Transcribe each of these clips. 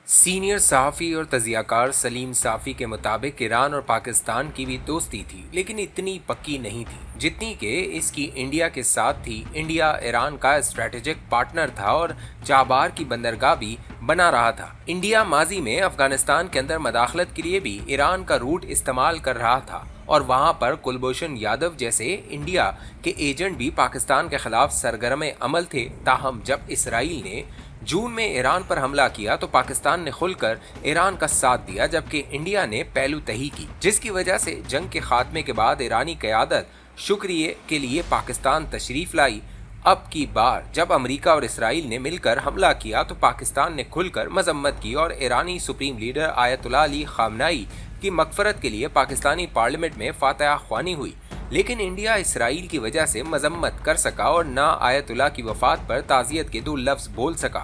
Senior सहाफ़ी और तज़ियाकार सलीम साफ़ी के मुताबिक ईरान और पाकिस्तान की भी दोस्ती थी, लेकिन इतनी पक्की नहीं थी जितनी कि इसकी इंडिया के साथ थी। इंडिया ईरान का स्ट्रेटेजिक पार्टनर था और चाबार की बंदरगाह भी बना रहा था। इंडिया माजी में अफगानिस्तान के अंदर मदाखलत के लिए भी ईरान का रूट इस्तेमाल कर रहा था और वहां पर कुलभूषण यादव जैसे इंडिया के एजेंट भी पाकिस्तान के खिलाफ सरगर्म अमल थे। ताहम जब इसराइल ने जून में ईरान पर हमला किया तो पाकिस्तान ने खुलकर ईरान का साथ दिया, जबकि इंडिया ने पहलू तही की, जिसकी वजह से जंग के खात्मे के बाद ईरानी क़यादत शुक्रिये के लिए पाकिस्तान तशरीफ लाई। अब की बार जब अमेरिका और इसराइल ने मिलकर हमला किया तो पाकिस्तान ने खुलकर मजम्मत की और ईरानी supreme leader Ayatollah Ali Khamenei की मगफरत के लिए पाकिस्तानी पार्लियामेंट में फातहा ख्वानी हुई। लेकिन इंडिया इसराइल की वजह से मजम्मत कर सका और ना आयतुल्लाह की वफात पर ताज़ियत के दो लफ्ज़ बोल सका।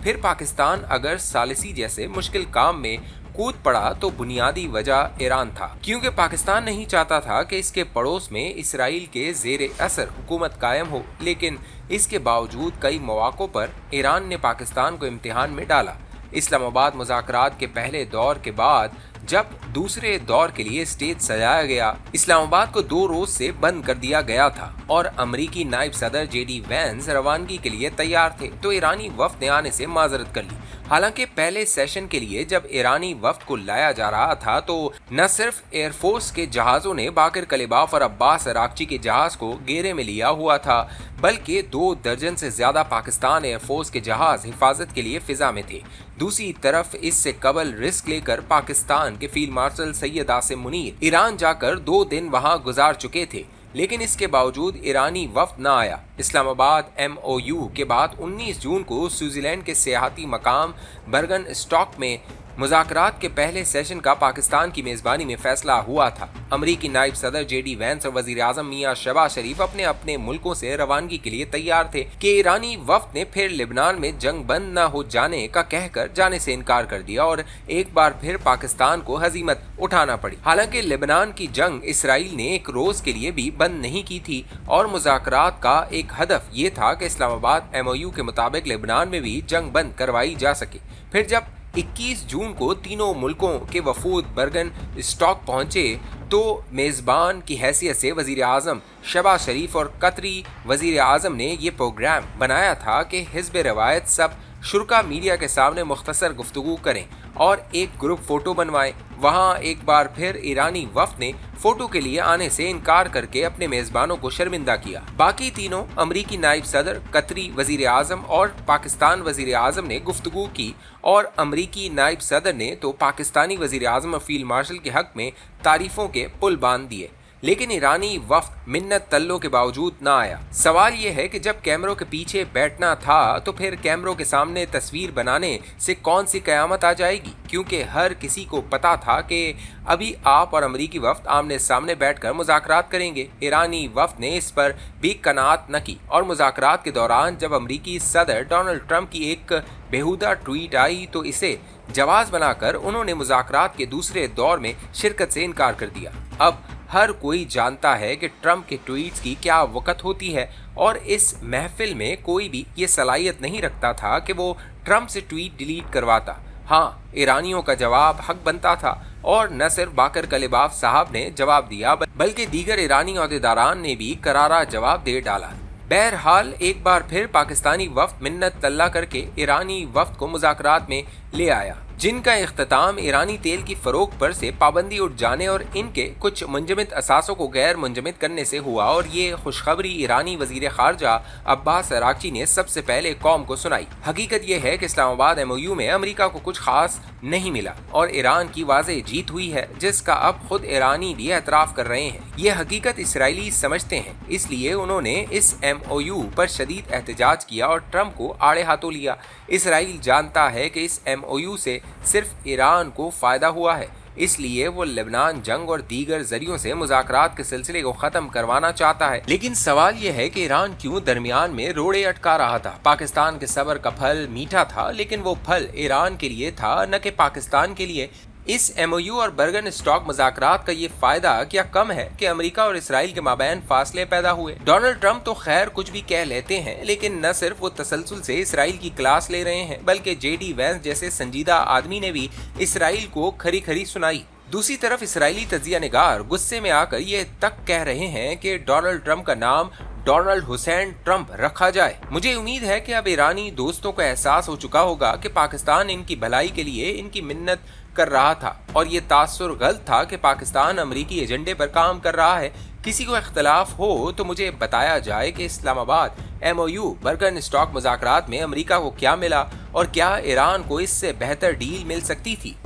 फिर पाकिस्तान अगर सालिसी जैसे मुश्किल काम में कूद पड़ा तो बुनियादी वजह ईरान था, क्योंकि पाकिस्तान नहीं चाहता था कि इसके पड़ोस में इसराइल के ज़ेर असर हुकूमत कायम हो। लेकिन इसके बावजूद कई मौक़ों पर ईरान ने पाकिस्तान को इम्तिहान में डाला। इस्लामाबाद मुज़ाकरात के पहले दौर के बाद जब दूसरे दौर के लिए स्टेज सजाया गया, इस्लामाबाद को 2 रोज से बंद कर दिया गया था और अमरीकी नायब सदर जेडी वैंस रवानगी के लिए तैयार थे, तो ईरानी वफ्द ने आने से माजरत कर ली। हालांकि पहले सेशन के लिए जब ईरानी वफ्द को लाया जा रहा था तो न सिर्फ एयरफोर्स के जहाज़ों ने बाकर कलिबाफ और अब्बास अराक्ची के जहाज़ को घेरे में लिया हुआ था, बल्कि 2 दर्जन से ज्यादा पाकिस्तान एयरफोर्स के जहाज हिफाजत के लिए फिजा में थे। दूसरी तरफ इससे कबल रिस्क लेकर पाकिस्तान के field marshal Syed Asim Munir Iran जाकर 2 दिन वहां गुजार चुके थे, लेकिन इसके बावजूद ईरानी वफ्द न आया। इस्लामाबाद MOU के बाद 19 जून को स्विट्जरलैंड के सियाहती मकाम बर्गन स्टॉक में मुज़ाकरात के पहले सेशन का पाकिस्तान की मेज़बानी में फैसला हुआ था। अमरीकी नायब सदर जेडी वैंस और वज़ीर आज़म मियां शहबाज शरीफ अपने अपने मुल्कों से रवानगी के लिए तैयार थे कि ईरानी वफ्द ने फिर लेबनान में जंग बंद न हो जाने का कहकर जाने से इनकार कर दिया और एक बार फिर पाकिस्तान को हजीमत उठाना पड़ी। हालांकि लेबनान की जंग इसराइल ने एक रोज के लिए भी बंद नहीं की थी और मुज़ाकरात का एक हदफ ये था कि इस्लामाबाद MOU के मुताबिक लेबनान में भी जंग बंद करवाई जा सके। फिर जब 21 जून को तीनों मुल्कों के वफूद बर्गन स्टॉक पहुंचे तो मेज़बान की हैसियत से वज़ीर आज़म शहबाज शरीफ और कतरी वज़ीर आज़म ने ये प्रोग्राम बनाया था कि हिज़्ब रवायत सब शुरका मीडिया के सामने मुख्तसर गुफ्तगू करें और एक ग्रुप फ़ोटो बनवाएं। वहाँ एक बार फिर ईरानी वफ्द ने फ़ोटो के लिए आने से इनकार करके अपने मेज़बानों को शर्मिंदा किया। बाकी तीनों अमरीकी नायब सदर, कतरी वज़ीर आज़म और पाकिस्तान वज़ीर आज़म ने गुफ्तगू की और अमरीकी नायब सदर ने तो पाकिस्तानी वज़ीर आज़म और फील्ड मार्शल के हक़ में तारीफ़ों के पुल बांध दिए। लेकिन ईरानी वफ्द मिन्नत तल्लों के बावजूद ना आया। सवाल यह है कि जब कैमरों के पीछे बैठना था तो फिर कैमरों के सामने तस्वीर बनाने से कौन सी कयामत आ जाएगी, क्योंकि हर किसी को पता था कि अभी आप और अमरीकी वफ्द आमने सामने बैठकर मुज़ाकरात करेंगे। ईरानी वफ्द ने इस पर भी कनात न की और मुज़ाकरात के दौरान जब अमरीकी सदर डोनाल्ड ट्रंप की एक बेहुदा ट्वीट आई तो इसे जवाब बनाकर उन्होंने मुज़ाकरात के दूसरे दौर में शिरकत से इनकार कर दिया। अब हर कोई जानता है कि ट्रंप के ट्वीट्स की क्या वक़्त होती है और इस महफिल में कोई भी ये सलाहियत नहीं रखता था कि वो ट्रंप से ट्वीट डिलीट करवाता। हाँ, ईरानियों का जवाब हक बनता था और न सिर्फ बाकर कलिबाफ साहब ने जवाब दिया बल्कि दीगर ईरानी अहदेदारान ने भी करारा जवाब दे डाला। बहरहाल एक बार फिर पाकिस्तानी वफ्द मिन्नत तल्ला करके ईरानी वफ्द को मुज़ाकरात में ले आया, जिनका इख्तिताम ईरानी तेल की फरोख्त पर से पाबंदी उठ जाने और इनके कुछ मुंजमद असासों को गैर मुंजमद करने से हुआ। और ये खुशखबरी ईरानी वज़ीर ख़ारजा अब्बास अराक्ची ने सबसे पहले कौम को सुनाई। हकीकत यह है कि इस्लामाबाद MOU में अमेरिका को कुछ खास नहीं मिला और ईरान की वाज़ेह जीत हुई है, जिसका अब खुद ईरानी भी एतराफ़ कर रहे हैं। ये हकीकत इसराइली समझते हैं, इसलिए उन्होंने इस MOU पर शदीद एहतजाज किया और ट्रंप को आड़े हाथों लिया। इसराइल जानता है कि इस MOU से सिर्फ ईरान को फ़ायदा हुआ है, इसलिए वो लेबनान जंग और दीगर जरियों से मुज़ाकरात के सिलसिले को ख़त्म करवाना चाहता है। लेकिन सवाल यह है कि ईरान क्यों दरमियान में रोड़े अटका रहा था। पाकिस्तान के सब्र का फल मीठा था, लेकिन वो फल ईरान के लिए था न कि पाकिस्तान के लिए। इस एमओयू और बर्गन स्टॉक मुज़ाकरात का ये फायदा क्या कम है कि अमेरिका और इसराइल के माबैन फासले पैदा हुए। डोनाल्ड ट्रंप तो खैर कुछ भी कह लेते हैं, लेकिन न सिर्फ वो तसलसल से इसराइल की क्लास ले रहे हैं, बल्कि जेडी वैंस जैसे संजीदा आदमी ने भी इसराइल को खरी खरी सुनाई। दूसरी तरफ इसराइली तजिया निगार गुस्से में आकर ये तक कह रहे हैं कि डोनाल्ड ट्रंप का नाम डोनाल्ड हुसैन ट्रंप रखा जाए। मुझे उम्मीद है कि अब ईरानी दोस्तों को एहसास हो चुका होगा कि पाकिस्तान इनकी भलाई के लिए इनकी मिन्नत कर रहा था और ये तासुर गलत था कि पाकिस्तान अमरीकी एजेंडे पर काम कर रहा है। किसी को इख्तलाफ हो तो मुझे बताया जाए कि इस्लामाबाद एमओयू बर्गन स्टॉक मुज़ाकरात में अमरीका को क्या मिला और क्या ईरान को इससे बेहतर डील मिल सकती थी।